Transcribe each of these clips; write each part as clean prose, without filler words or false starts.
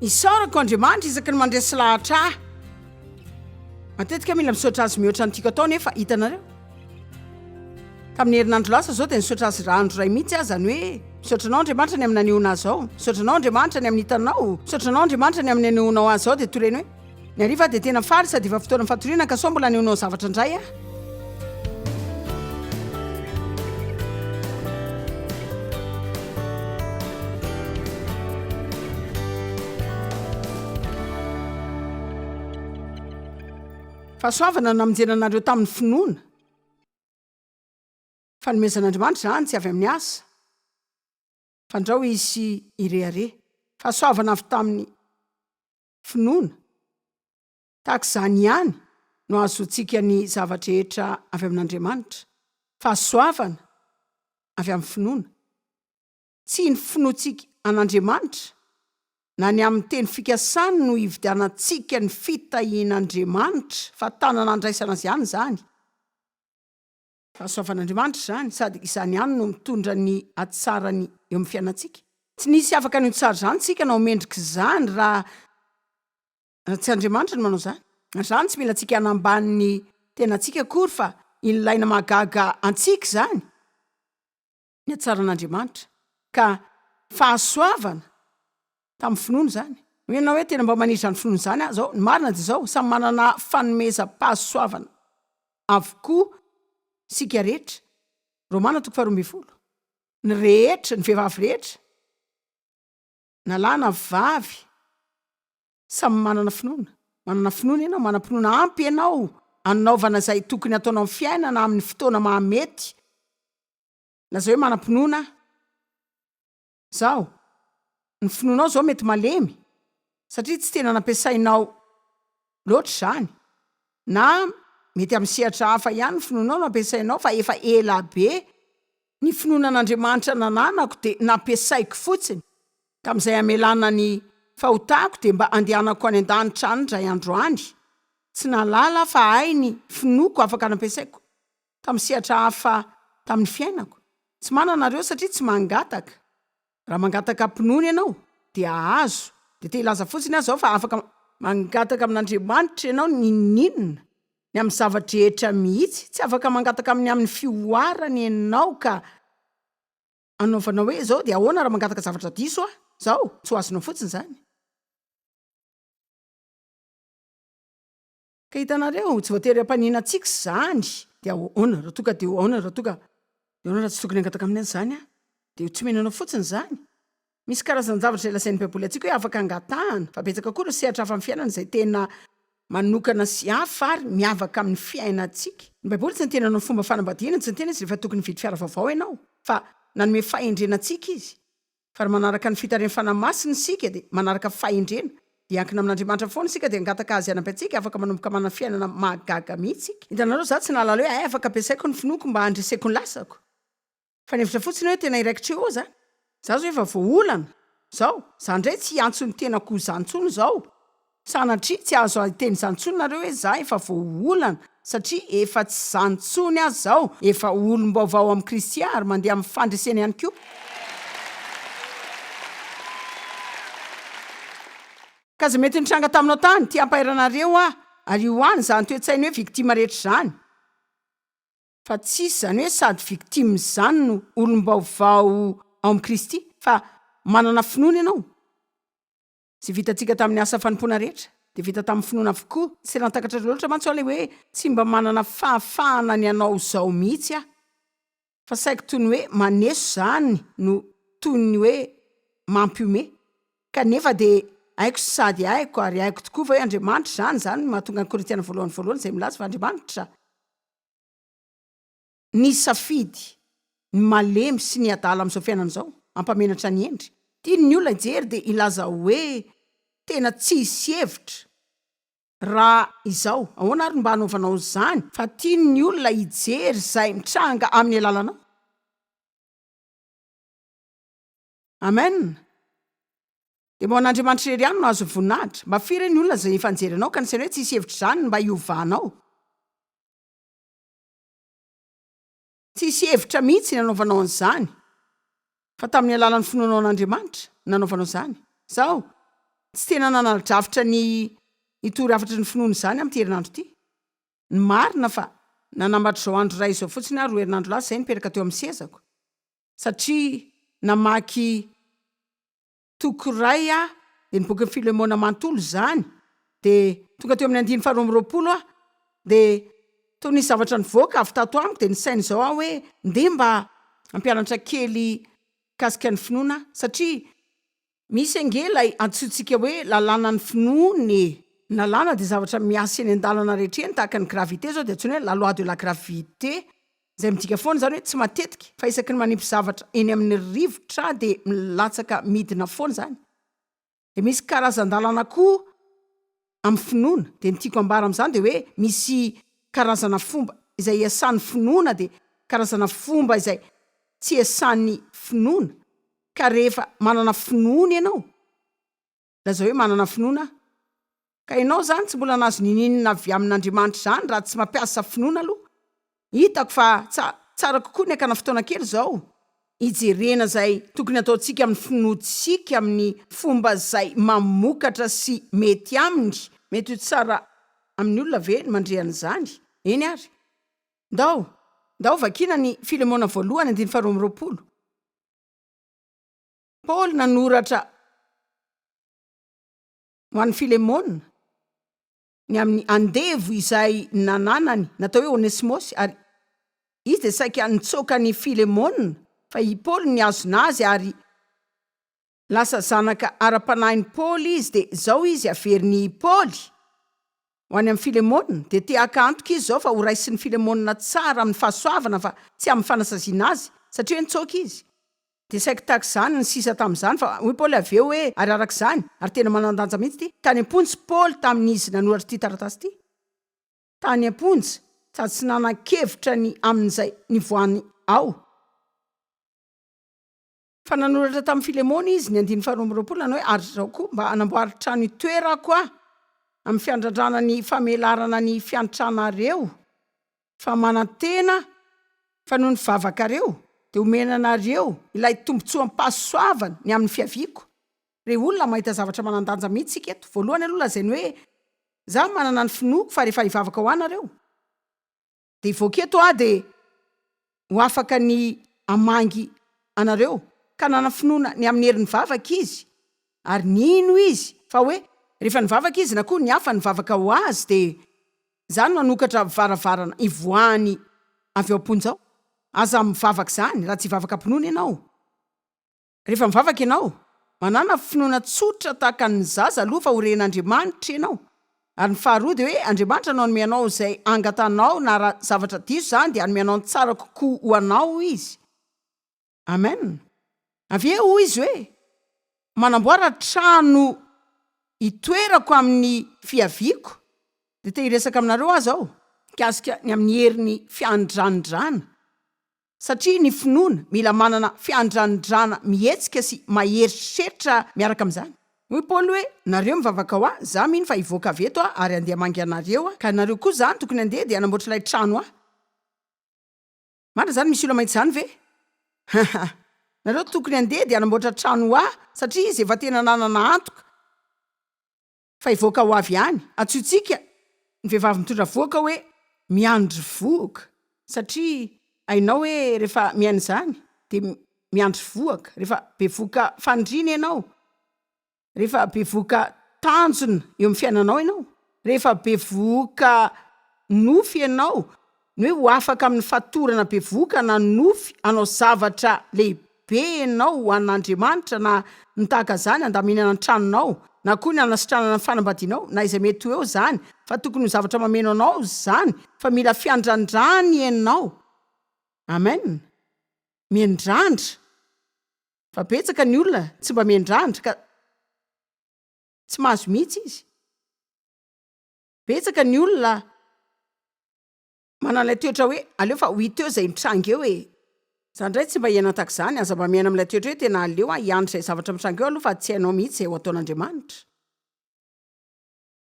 Isaorako Andriamanitra isaky ny mandresy lahatra ahy. Matetika mila misaotra azy mihoatra ny tiako atao nefa hitanareo. Tamin'ny herinandro lasa zao dia nisaotra azy andro ray mihitsy ahy, zany hoe misaotranao Andriamanitra ny amin'ny anehoana azy ao, misaotranao Andriamanitra ny amin'ny hitanao, misaotranao Andriamanitra ny amin'ny anehoanao azy ao dia toreny hoe ny hariva dia tena faly sady efa fotoana fatoriana ka sao mbola anehoanao zavatra indray aho. Fahasoavana namonjenanareo tamin'ny finoana. Fanomezan'Andriamanitra zany tsy avy amin'ny asa. Fandrao izy irehare. Fahasoavana avy tamin'ny finoana. Tahaka izany ihany no azontsika ny zavatra rehetra avy amin'Andriamanitra. Fahasoavana avy amin'ny finoana. Tsy ny finoantsika an'Andriamanitra na ny amin'ny teny fikasany no hividianantsika ny fitahian'Andriamanitra, fa tanana andraisana azy ihany zany. Fahasoavan'Andriamanitra zany, sady izany ihany no mitondra ny hatsarany eo amin'ny fiainantsika. Tsy nisy afaka ny tsara zany tsika na omendrika izany raha tsy Andriamanitra no manao zany. Zany tsy mila tsika hanambany ny tenantsika akory, fa ilaina mahagaga antsika zany ny hatsaran'Andriamanitra. Ka fahasoavana tamin'ny finoana zany. Menao hoe tena mba manidra ny finoana zany zao, ny marina dia zao, samy manana fanomezam-pahasoavana avokoa sika rehetra. Romana 12. Ny rehetra, ny vehivavy rehetra, na lahy na vavy, samy manana finoana. Manana finoana ianao, manam-pinoana ampy ianao anaovana izay tokony ataonao amin'ny fiainana amin'ny fotoana mahamety. Laza hoe manam-pinoana zao, ny finoanao zao mety malemy satria tsy tena nampiasainao loatra zany, na mety amin'ny sehatra hafa ihany ny finoanao nampiasainao, fa efa ela be ny finoanan'Andriamanitra nananako dia nampiasaiko fotsiny tamin'izay amelana ny fahotako dia mba andehanako any an-danitra any indray andro any. Tsy nalala fa hay ny finoako afaka nampiasaiko tamin'ny sehatra hafa tamin'ny fiainako. Tsy mananareo satria tsy mangataka. Raha mangataka mpinoana ianao dia azo, dia te hilaza fotsiny azy zao fa afaka mangataka amin'Andriamanitra ianao ninona ny amin'ny zavatra rehetra mihitsy. Tsy afaka mangataka amin'ny fioarany ianao ka anaovanao hoe zao dia ahoana raha mangataka zavatra diso aho zao, tsy ho azonao fotsiny zany. Ka hitanareo, tsy voatery hampanina antsika zany dia ahoana raha toka dia ahoana raha toka dia ahoana raha tsy tokony hangataka amin'ny zany aho dia tsy menanao fotsiny zany. Misy karazana zavatra izay lazain'ny Baiboly antsika hoe afaka angatahana, fa betsaka koa ireo sehatra hafa amin'ny fiainana izay tena manokana sy hafa ary miavaka amin'ny fiainantsika. Ny Baiboly tsy nitena ny fomba fanambadiana, tsy nitena izy rehefa tokony hividy fiara vaovao ianao, fa nanome fahendrenantsika izy. Fa manaraka ny fitarian'ny fanahy masina isika dia manaraka fahendrena. Dia ankina amin'Andriamanitra foana isika dia hangataka azy anampy antsika, afaka manomboka manana fiainana mahagaga mihitsy. Hitanareo za tsy nalala hoe afaka ampiasaiko ny finoako mba handreseko ny lasako. Fa nevitra fotsiny hoe tena iraikitra eo zany. Za zao efa voaolana zao, za ndray tsy antso ny tenako zantsony zao. Sanatria tsy azo ateny zantsony nareo hoe za efa voaolana, satria efa tsy zantsony azy zao, efa olom-baovao amin'ny Kristy ary mandeha amin'ny fandresena ihany koa. Ka za mety nitranga taminao tany ty ampahiranareo ary io any za toe-tsainy hoe victime rehetra zany. Fa tsisy zany hoe sady victime zany no olom-baovao ao amin'ny Kristy, fa manana finoana ianao. Sy vitantsika tamin'ny asa fanompoana rehetra dia vita tamin'ny finoana avokoa. Tsy rantakatra loatra mantsy le hoe tsy mba manana fahafahana ny anao zao mihitsy aho, fa saiko toy ny hoe maneso zany no toy ny hoe mampiome. Kanefa dia haiko sady haiko ary haiko tokoa fa hoe Andriamanitra zany mahatonga ny Korintiana voalohany izay milaza fa Andriamanitra ny safidy ny malemy sy ny adala amin'izao fiainana izao ampamenatra ny endry. Tiany ny olona hijery dia ilaza hoe tena tsisy hevitra raha izao ahoana ary mba hanaovanao zany, fa tiany ny olona hijery izay mitranga amin'ny alalanao. Amen. Dia mba ho an'Andriamanitra irery ihany no azo voninahitra. Mba firy ny olona izay efa nijery anao ka nisy hoe tsisy hevitra zany mba hiovanao. Tsisy hevitra mihitsy ny anaovanao an'izany. Fa tamin'ny alalan'ny finoanao an'Andriamanitra nanaovanao zany. Zao tsy tena nanalidravitra ny itory afatry ny finoana zany amin'ny herinandro ity. Ny marina fa nanambatra zao andro ray zao fotsiny ary herinandro lasa zay nipetraka teo amin'ny sezako. Satria namaky toko ray de ny boky Filemona manontolo zany de tonga teo amin'ny 2:20 de to nisy zavatra nivoaka avy tato amiko de nisainy zao hoe nde mba ampianatra kely kasika ny finoana satria misy angelay antsointsika hoe lalàna ny finoany. Lalàna de zavatra miasa eny an-dalana rehetra eny tahaka ny gravité zao de antsoina hoe la loi de la gravité zay midika foana zany hoe tsy matetika fa isaky ny manipy zavatra eny amin'ny rivotra de milatsaka midina foana zany. De misy karazan-dalana koa amin'ny finoana de ny tiako ambara amin'izany de hoe misy karazana fomba izay iasan'ny finoana de karazana fomba izay tsy iasan'ny finoana. Ka rehefa manana finoana ianao lazao hoe manana finoana ka ianao zany tsy mbola nazo nininina avy amin'Andriamanitra zany raha tsy mampiasa finoana aloha. Hitako fa tsara kokoa ny akana fotoana kely zao ijerena zay tokony ataontsika amin'ny finoantsika amin'ny fomba zay mamokatra sy mety aminy. Mety ho tsara amin'ny olona ve ny mandrehan'izany? Eny ary. Ndao vakina ny Filemona voalohany 2:20. Paul nanoratra ho an'ny Filemona ny amin'ny andevo izay nananany natao hoe Onesimosy ary izy de saika nitsoka ny Filemona fa i Paul ny azonazy ary lasa zanaka ara-panahin'ny Paul izy de zao izy averin'ny Paul ho any amin'ny Filemona de te akantoka izy zao fa ho raisin'ny Filemona tsara amin'ny fahasoavana fa tsy amin'ny fanasaziana azy satria nitsoka izy. De saika tahaka zany ny sisa tamin'izany fa hoy Paul aveo hoe ary arak'izany ary tena manandanja mihitsy ty tany ampontsy Paul tamin'izy nanoratra ty taratasy ty. Tany ampontsy sady tsy nanan-kevitra ny amin'izay nivoany ao. Fa nanoratra tamin'ny Filemona izy ny 2:20 nanao hoe ary zao koa mba anamboary trano itoerako amin'ny fiandradrana ny famelarana ny fiantranareo fa manantena fa noho ny vavakareo de omenanareo ilay tombontsoam-pahasoavana ny amin'ny fiaviako. Re olona mahita zavatra manandanja mihitsy sika eto. Voalohany aloha lazainy hoe za manana ny finoako fa rehefa hivavaka ho anareo de ivoaketo de ho afaka ny amangy anareo ka nana finoana ny amin'ny herin'ny vavaka izy ary nino izy fa hoe rehefa nivavaka izy na koa ny hafa nivavaka ho azy de zany manokatra varavarana ivoany avy ao am-ponjao. Aza mivavaka zany raha tsy hivavaka ampinoana ianao. Rehefa mivavaka ianao manana finoana tsotra tahaka ny zaza aloha fa horen'Andriamanitra ianao. Ary ny faharoa de hoe Andriamanitra no anome anao zay angatanao na raha zavatra diso zany de anome anao ny tsara kokoa ho anao izy. Amen. Aveo izy hoe manamboara trano itoerako amin'ny fiaviako de te hiresaka aminareo azy aho kasika ny amin'ny herin'ny fiandrandrana satria ny finoana mila manana fiandrandrana mihetsika sy maheritreritra miaraka amin'izany. Hoy Paul hoe nareo mivavaka ho za mino fa hivoaka avy eto ary andeha mangy anareo ka nareo koa zany tokony andeha de anamboatra ilay trano Marina zany misy olona mahita zany ve? Nareo tokony andeha de anamboatra trano satria izy efa tena nanana antoka fa hivoaka ho avy ihany. Antsointsika ny vehivavy mitondra voaka hoe miandry voaka satria ainao hoe rehefa miaina zany de miandry voaka. Rehefa be voaka fandrina ianao, rehefa be voaka tanjona eo amin'ny fiainanao ianao, rehefa be voaka nofy ianao, ny hoe ho afaka amin'ny fatorana be voaka na nofy anao zavatra lehibe ianao ho an'Andriamanitra na nitahaka zany andaminana ny tranonao na koa ny anasitranana ny fanambadianao na izay mety eo zany fa tokony ho zavatra mameno anao zany fa mila fiandrandrany ianao. Amen. Miandrandra fa betsaka ny olona tsy mba miandrandra ka tsy mahazo mihitsy izy. Betsaka ny olona manalay toetra hoe aleo fa ho hita eo zay mitranga eo zany ndray tsy mba hiaina tahaka zany aza mba miaina amin'ilay toetra hoe tena aleo hiandry zay zavatra mitranga eo aloha fa tsy hainao mihitsy zay ho ataon'Andriamanitra.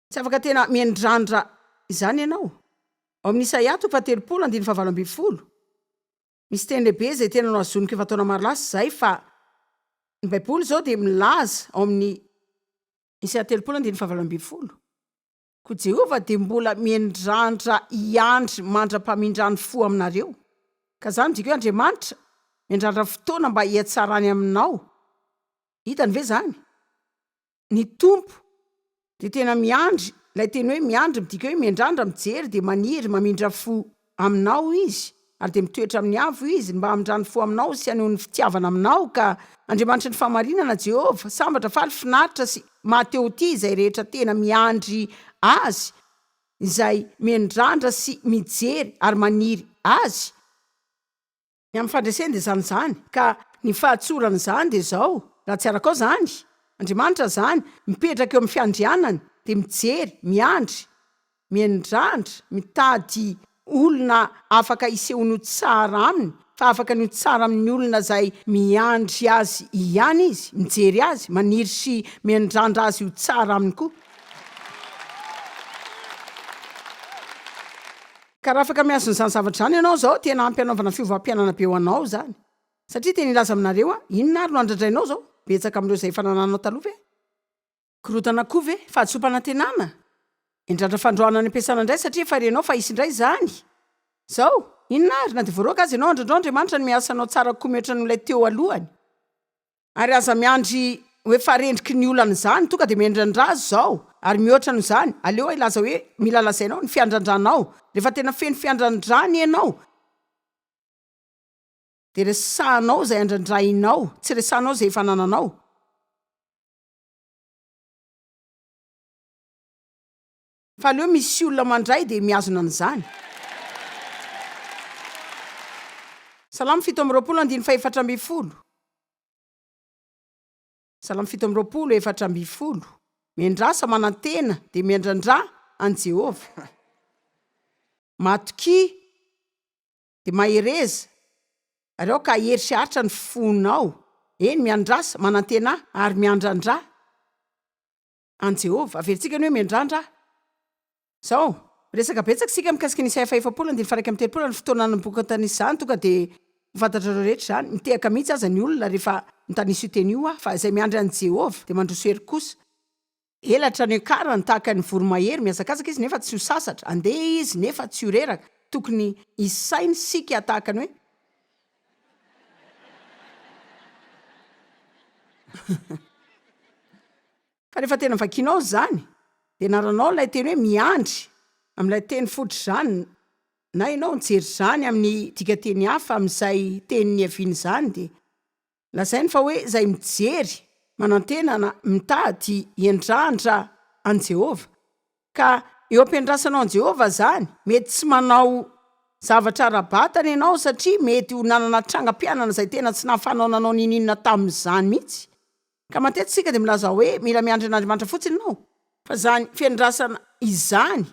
Tsy afaka tena miandrandra izany ianao. Ao amin'ny Isaia 30:7-20 misy teny lehibe zay tena no azonika efa taona maro lasa zay fa ny Baiboly zao de milaza ao amin'ny Isa 3:20 ko Jehova dia mbola miandrandra iandry mandra-pamindrany fo aminareo. Ka zany midika hoe Andriamanitra miandrandra fotoana mba hiatsarany aminao. Hitany ve zany? Ny tompo dia tena miandry, ilay teny hoe miandry midika hoe miandrandra mijery dia maniry mamindra fo aminao izy, ary dia mitoetra amin'ny avo izy mba hamindrany fo aminao sy haneho ny fitiavana aminao. Ka Andriamanitra ny fahamarinana Jehova, sambatra faly finaritra sy Mateo ty izay rehetra tena miandry azy, izay miandrandra sy mijery ary maniry azy. Ny amin'ny fandreseny dia zany. Ka ny fahatsorana zany dia zao, raha tsy araka ao zany, Andriamanitra zany mipetraka eo amin'ny fiandrianany dia mijery, miandry, miandrandra, mitady olona afaka isehony ho tsara aminy, fa afaka ny ho tsara amin'ny olona zay miandry azy ihany izy, mijery azy, maniry sy miandrandra azy ho tsara aminy koa. Ka raha afaka miazo n'izany zavatra zany ianao zao, tena ampianaovana fiovam-pianana be ho anao zany. Satria tena ilaza aminareo inona ary no andradrainao zao? Betsaka amin'ireo izay fanananao taloha ve? Korotana koa ve? Fahatsopanantenana? Indrandra fandroana ny ampiasana indray satria efa renao fa isy indray zany. Zao, inona ary na dia voaroaka azy ianao andrandro Andriamanitra ny miasanao tsara koa mihoatra n'ilay teo alohany. Ary aza miandry hoe farendriky ny olana zany, tonga dia miandrandra azy zao. Ary mihoatra n'izany, aleo ilaza hoe mila lazainao ny fiandrandranao. Rehefa tena feno fiandrandrany ianao, dia resahanao izay andrandrainao, tsy resahanao izay efa nananao. Fa aleo misy olona mandray dia miazona an'izany. Salamo 7:4. Salamo 7:4. Miandrasa manantena dia miandrandra an Jehova. Matoky dia mahereza, ary ao ka hery sy haritra ny fonao. Eny miandrasa manantena ary miandrandra an Jehova. Averintsika ny hoe miandrandra. Zao, resaka betsaka sika mikasika ny Isaia 40:1-3 ny fotoana naboakan-tanisy zany, tonga dia fantatrareo rehetra zany. Mitehaka mihitsy aza ny olona rehefa mitanisy io teny io fa izay miandry an Jehova dia mandroso hery kosa. Elatra ny akarany tahaka ny voromahery, miazakazaka izy nefa tsy ho sasatra, andeha izy nefa tsy ho reraka. Tokony isainy sika tahaka ny hoe fa rehefa tena vakinao zany dia naranao ilay teny hoe miandry amin'ilay teny fotry zany, na ianao nijery zany amin'ny dikateny hafa amin'izay tenyny aviany zany, dia lazainy fa hoe izay mijery manantenana mitady hiandrandra an Jehova. Ka eo ampiandrasanao an Jehova zany, mety tsy manao zavatra ara-batana ianao satria mety ho nanana trangam-pianana izay tena tsy nahafahanao nanao ninina tamin'izany mihitsy. Ka matetisika dia milaza hoe mila miandry an'Andriamanitra fotsiny ianao. Fa zany fiandrasana izany,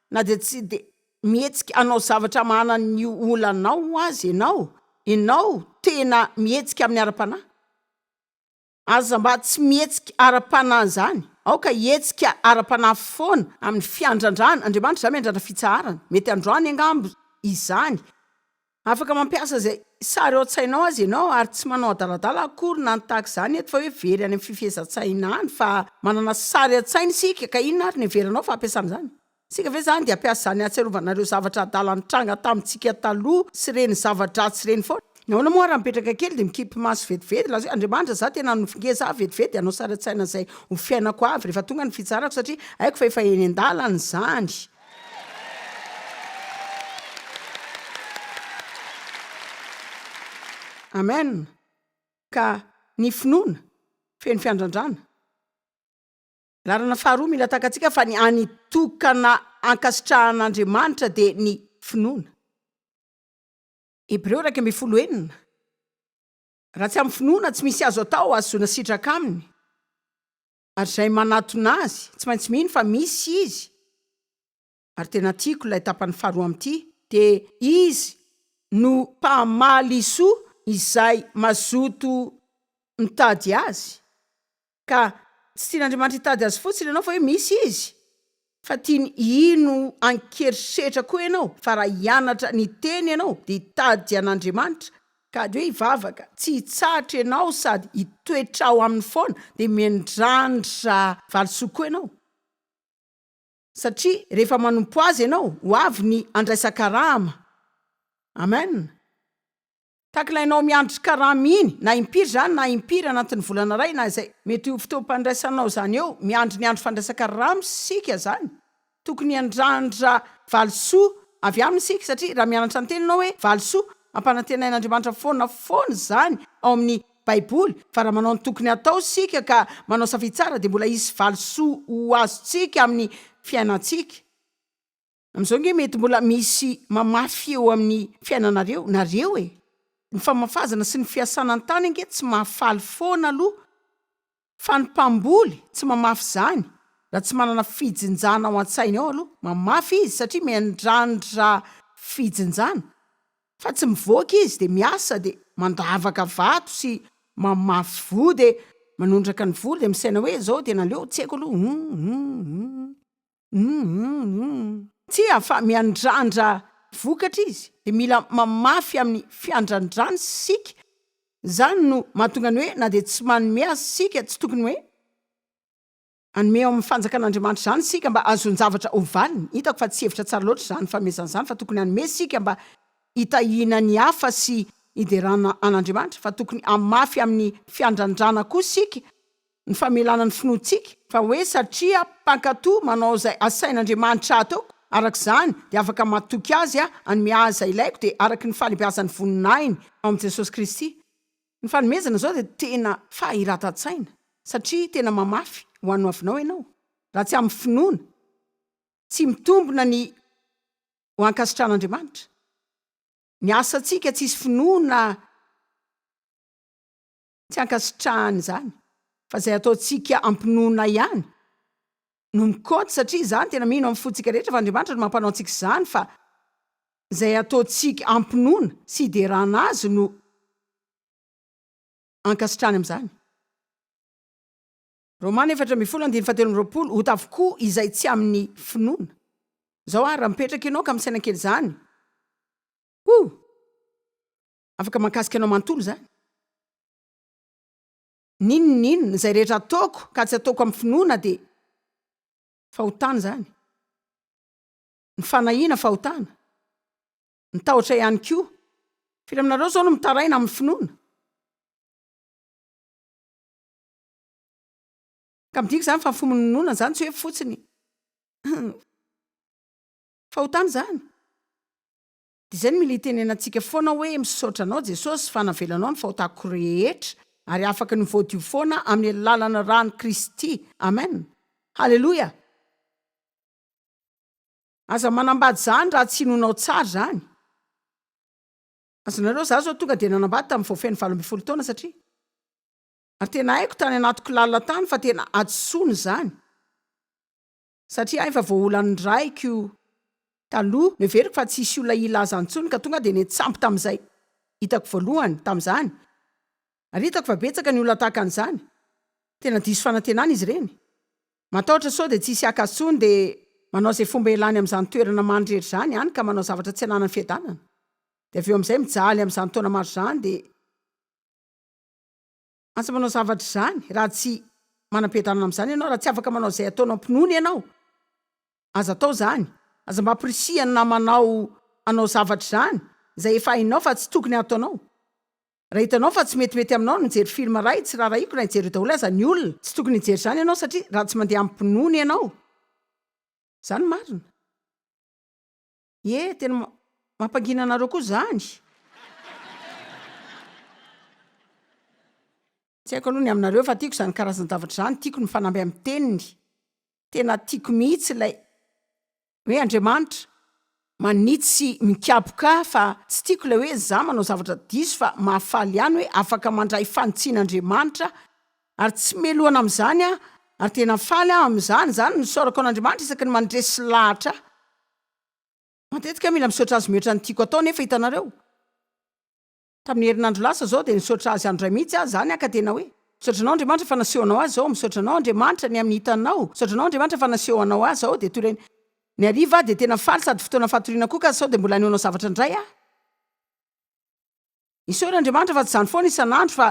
na dia tsy dia mihetsika anao zavatra mahana ny olanao azy ianao tena mihetsika amin'ny ara-panahy. Aza mba tsy mihetsika ara-panahy zany, aoka hetsika ara-panahy foana amin'ny fiandrandrana. Andriamanitra zany miandrandra fitsaharana. Mety androany angambo izany. Afaka mampiasa izay sary ao an-tsainao azy ianao ary tsy manao adaladala akory na tahaka izany eto fa hoe very any amin'ny fifehezan-tsaina any, fa manana sary an-tsaina isika. Ka inona ary ny heveranao fa ampiasana izany? Sika ve zany dia ampiasa izany ahatsiarovanareo zavatra adala nitranga tamintsika taloha sy reny zavatra tsy reny foana. Nahoana moa ary mipetraka kely dia mikipy maso vetivety laza hoe Andriamanitra za tena nofingeza za vetivety anao sary an-tsaina izay ho fiainako avy rehefa tonga ny fitsarako satria haiko fa efa eny an-dalana izany. Amen. Ka ny finoana feno fiandrandrana. Larana faharoa mila takatsika fa ny anitokana ankasitrahan'Andriamanitra dia ny finoana. Hebreo 11:9. Raha tsy amin'ny finoana tsy misy azo atao azona sitraka aminy. Ary izay manatona azy tsy maintsy mino fa misy izy. Ary tena tiako ilay tapany faharoa amin'ity, dia izy no mpamaly soa izay mazoto mitady azy. Ka tsy tian'Andriamanitra hitady azy fotsiny ianao fa hoe misy izy, fa tiany ino ankerisetra koa ianao, fa raha hianatra ny teny ianao dia hitady an'Andriamanitra ka de hoe hivavaka tsy hitsahatra ianao sady hitoetrao amin'ny foana de miandrandra valisoa koa ianao satria rehefa manompo azy ianao ho avy ny andraisan-karama amen takilainao miandry karama iny na impiry zany na impiry anatin'ny volana ray na zay mety ho fotoam-pandraisanao zany eo miandry ny andro fandraisan-karama sika zany tokony andrandra valisoa avy aminy sika satria raha mianatra ny teninao hoe valisoa ampanantenain'andriamanitra foana zany ao amin'ny baiboly fa raha manao ny tokony atao sika ka manao safidy tsara de mbola isy valisoa ho azontsika amin'ny fiainantsika am'izao nge mety mbola misy mamafy eo amin'ny fiainanareo nareo ny famafazana sy ny fiasanany tany ange tsy mahafaly foana aloha fa ny mpamboly tsy mamafy zany raha tsy manana fijinjana ao an-tsainy ao aloha mamafy izy satria miandrandra fijinjana fa tsy mivoaka izy de miasa de mandavaka vato sy mamafy vo de manondraka ny volo de misaina hoe zao tena leo tsy haiko aloha tsy afa miandrandra vokatra izy de mila mamafy amin'ny fiandrandrany sika zany no mahatonga ny hoe na de tsy manome azy sika tsy tokony hoe anome ao amin'ny fanjakan'andriamanitra zany sika mba azon-javatra ovaliny hitako fa tsy hevitra tsara loatra zany famezan'zany fa tokony anome sika mba hitahina ny hafa sy hiderana an'andriamanitra fa tokony amafy amin'ny fiandrandrana koa sika ny famelana ny finoantsika fa hoe satria mpankatoa manao zay asain'andriamanitra atao arak'izany de afaka matoky azy anome aza ilaiko de araky ny fahalebiazan'ny voninainy ao am' Jesosy Kristy ny fanomezana zao de tena fahiratan-tsaina satria tena mamafy ho anao avinao ianao raha tsy amin'ny finoana tsy mitombona ny ho ankasitran'andriamanitra ny asantsika tsy isy finoana tsy ankasitrahany zany fa zay ataontsika ampinoana ihany no mikoty satria zany tena mino amin'ny fotsika rehetra fa andriamanitra no mampanao antsika zany fa zay ataontsika ampinoana sy hiderana azy no ankasitrany am'zany Romana 4:17 ho tavokoa izay tsy amin'ny finoana zao raha mipetraka ianao ka misaina kely zany afaka mankasika anao manontolo zany ninonninona zay rehetra ataoko ka tsy ataoko amin'ny finoana de fahotana zany ny fanahina fahotana ny tahotra ihany koa firy aminareo zao no mitaraina amin'ny finoana ka midika zany fa fomononona zany tsy hoe fotsiny fahotana zany de zay ny mila hitenenantsika foana hoe misaotra anao Jesosy fa navelanao ny fahotako rehetra ary afaka ny voadio foana amin'ny lalana rany Kristy amen halleloja aza manambady zany raha tsy inonao tsara zany azonareo za zao tonga de nanambady tamin'ny voafeny 12 taona satria ary tena haiko tany anatiko lalina tany fa tena adsony zany satria efa voaolany raiko taloha neveriko fa tsy isy olona ilaza antsony ka tonga de netsampy tam'izay hitako voalohany tam'zany ary hitako fa betsaka ny olona tahaka an'izany tena diso fanantenana izy reny matahotra sao de tsy isy akatsony de manao zay fomba elany am'izany toerana mandrery zany hany ka manao zavatra tsy ananany fiadanana de aveo am'izay mijaly am'izany taona maro zany de asa manao zavatra zany raha tsy manam-piadanana am'izany ianao raha tsy afaka manao zay ataonao ampinoany ianao aza atao zany aza mba prisihany na manao anao zavatra zany zay efa hainao fa tsy tokony ataonao raha hitanao fa tsy metimety aminao no mijery film ray tsy raha raiko na hijery daholo aza ny olona tsy tokony hijery zany ianao satria raha tsy mandeha ampinoany ianao zany marina tena mampangina anareo koa zany tsy haiko aloha ny aminareo fa tiako zany karazany zavatra zany tiako ny fanamby amin'ny teniny tena tiako mihitsy ilay hoe Andriamanitra manitsy mikapoka fa tsy tiako ilay hoe za manao zavatra diso fa mahafaly ihany hoe afaka mandray fanotsian'Andriamanitra ary tsy melohana am'izany ary tena faly am'izany zany nisaorako an'Andriamanitra isaky ny mandresy lahatra matetika mila misaotra azy mihoatra ny tiako atao nefa hitanareo tamin'ny herinandro lasa zao de nisaotra azy andro ray mihitsy zany ka tena hoe misaotranao Andriamanitra fa nasehoanao azy zao misaotranao Andriamanitra ny amin'ny hitanao misaotranao Andriamanitra fa nasehoanao azy zao de toreny ny ariva de tena faly sady fotoana fatoriana koa ka sao de mbola neonao zavatra indray Isaoran'Andriamanitra fa tsy zany foana isan'andro fa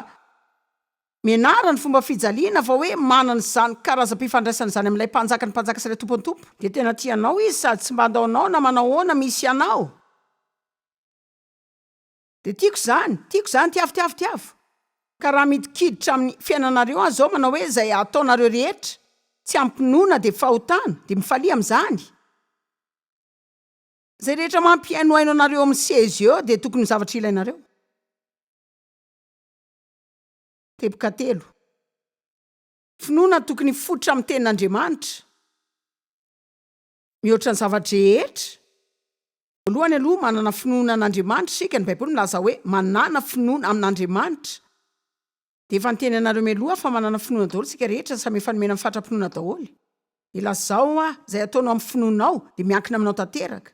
menara ny fomba fijaliana fa hoe manana zany karazam-pifandraisana zany amin'ilay mpanjaka ny mpanjaka sy ilay tompontompo. De tena tianao izy sady tsy mba andaonao na manahoana misy anao. De tiako zany tiavo. Ka raha midikiditra amin'ny fiainanareo azy zao manao hoe zay ataonareo rehetra tsy ampinoana de fahotana de mifalia am'zany. Zay rehetra mampiainoaino anareo amin'ny sezy eo de tokony zavatra ilainareo. Teboka 3. Finoana tokony fototra amin'ny tenin'Andriamanitra. Mihoatra ny zavatra rehetra. Voalohany aloha manana finoana an'Andriamanitra sika, ny Baiboly milaza hoe manana finoana amin'Andriamanitra. De efa nyteny anareo mialoha fa manana finoana daholo sika rehetra samy efa nomena amin'ny fatra-pinoana daholo. Ilazao zay ataonao amin'ny finoanao de miankina aminao tanteraka.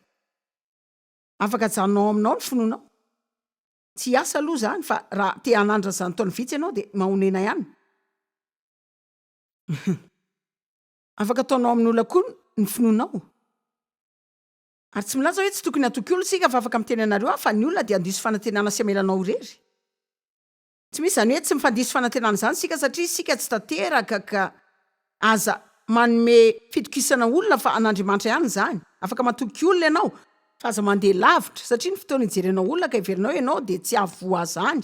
Afaka janonao aminao ny finoanao. Tsy asa aloha zany fa raha te hanandra zany taony vitsy ianao de mahonena ihany. Afaka ataonao amin'olona koa ny finoanao. Ary tsy milaza hoe tsy tokony hatoky olona sika fa afaka miteny anareo fa ny olona dia handiso fanantenana sy hamelanao irery. Tsy misy zany hoe tsy mifandiso fanantenana zany sika satria sika tsy tanteraka ka aza manome fitokisana olona fa an'Andriamanitra ihany zany. Afaka matoky olona ianao fa aza mandeha lavitra satria ny fotoana ijerenao olona ka iverinao ianao de tsy avoa zany.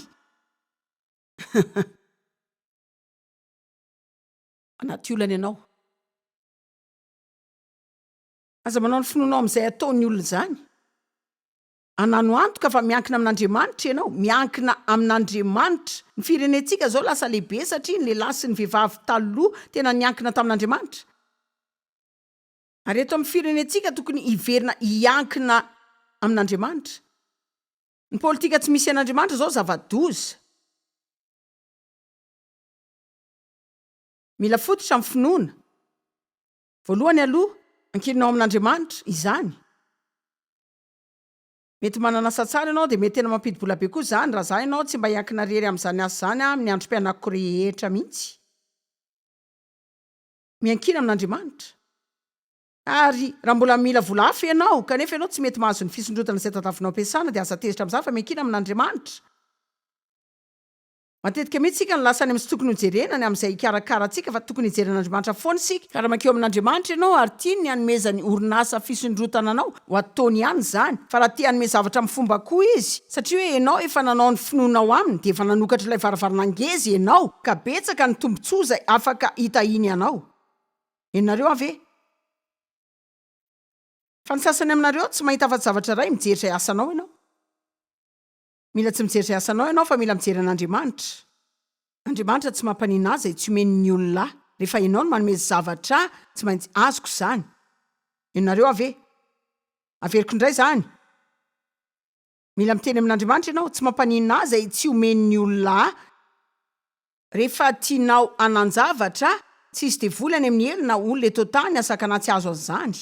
Anaty olana ianao. Aza manao ny finoanao amin'izay ataon'ny olona zany. Anano antoka fa miankina amin'Andriamanitra ianao, miankina amin'Andriamanitra. Ny firenentsika zao lasa lehibe satria ny lehilahy sy ny vehivavy taloha tena niankina tamin'Andriamanitra. Ary eto amin'ny firenentsika tokony iverina iankina amin'Andriamanitra. Ny politika tsy misy an'Andriamanitra zao zava-doza. Mila fototra amin'ny finoana. Voalohany aloha ankirinao amin'Andriamanitra izany. Mety manana asa tsara ianao de mety tena mampidi-bola be koa zany raha zany ianao tsy mba iankina rery amin'izany asa zany amin'ny androm-pianako rehetra mihitsy. Miankina amin'Andriamanitra. Ary raha mbola mila vola hafa ianao kanefa ianao tsy mety mahazo ny fisondrotana izay tadavinao ampiasana de aza tezitra amin'izany fa miankina amin'Andriamanitra. Matetika mihitsy sika ny lasany amin'ny tsy tokony hojerena ny amin'izay ikarakara antsika fa tokony hijeren'Andriamanitra foana sika. Ka raha mankeo amin'Andriamanitra ianao ary tiany ny hanomezany orinasa fisondrotana anao ho ataony ihany zany. Fa raha tia hanome zavatra amin'ny fomba koa izy satria hoe ianao efa nanao ny finoanao aminy de efa nanokatra ilay varavarana ngeza ianao ka betsaka ny tombontsoa zay afaka hitahiny ianao. Ianareo ave? Fa ny sasany aminareo tsy mahita afa-tsy zavatra iray mijery izay asanao ianao. Mila tsy mijery izay asanao ianao fa mila mijery an'Andriamanitra. Andriamanitra tsy mampanina azy tsy omen'ny olona. Rehefa ianao no manome zavatra tsy maintsy azoko zany. Ianareo ave? Averiko indray zany. Mila miteny amin'Andriamanitra ianao tsy mampanina azy tsy omen'ny olona. Rehefa tianao anan-javatra tsy izy de volany amin'ny elo na olona eto tany asakana tsy azo azany.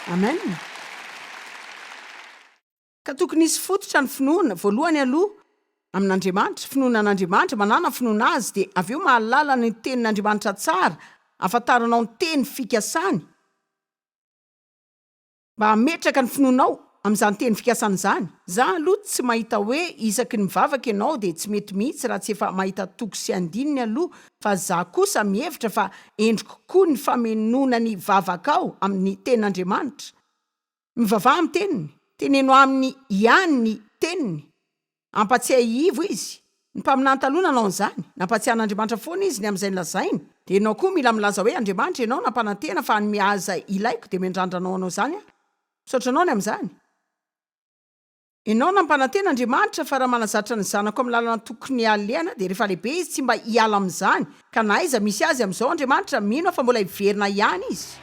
Amen. Ka tokony isy fototra ny finoana. Voalohany aloha amin'Andriamanitra, finoana an'Andriamanitra, manana finoana azy de avy eo mahalala ny tenin'Andriamanitra tsara, afantaranao ny teny fikasany. Mba hametraka ny finoanao amin'izany teny fikasany zany. Za aloha tsy mahita hoe isaky ny mivavaka ianao de tsy mety mihitsy raha tsy efa mahita toko sy andininy aloha, fa za kosa mihevitra fa endriko koa ny famenoana ny vavakao amin'ny tenin'Andriamanitra. Mivavaha amin'ny teniny. Teneno amin'ny ihany ny teniny. Ampatsiahy ivo izy. Ny mpaminany taloha nanao an'izany. Nampatsiahan'Andriamanitra foana izy ny amin'izay nolazainy. De ianao koa mila milaza hoe Andriamanitra ianao nampanantena fa ny mihaza ilaiko de mendrandranao anao zany a. Misaotra anao ny amin'izany. Ianao nampanantena Andriamanitra fa raha manazatra ny zanako amin'ny lalana tokony alehana de rehefa lehibe izy tsy mba hiala amin'izany. Ka na aiza misy azy amin'izao Andriamanitra mino fa mbola hiverina ihany izy.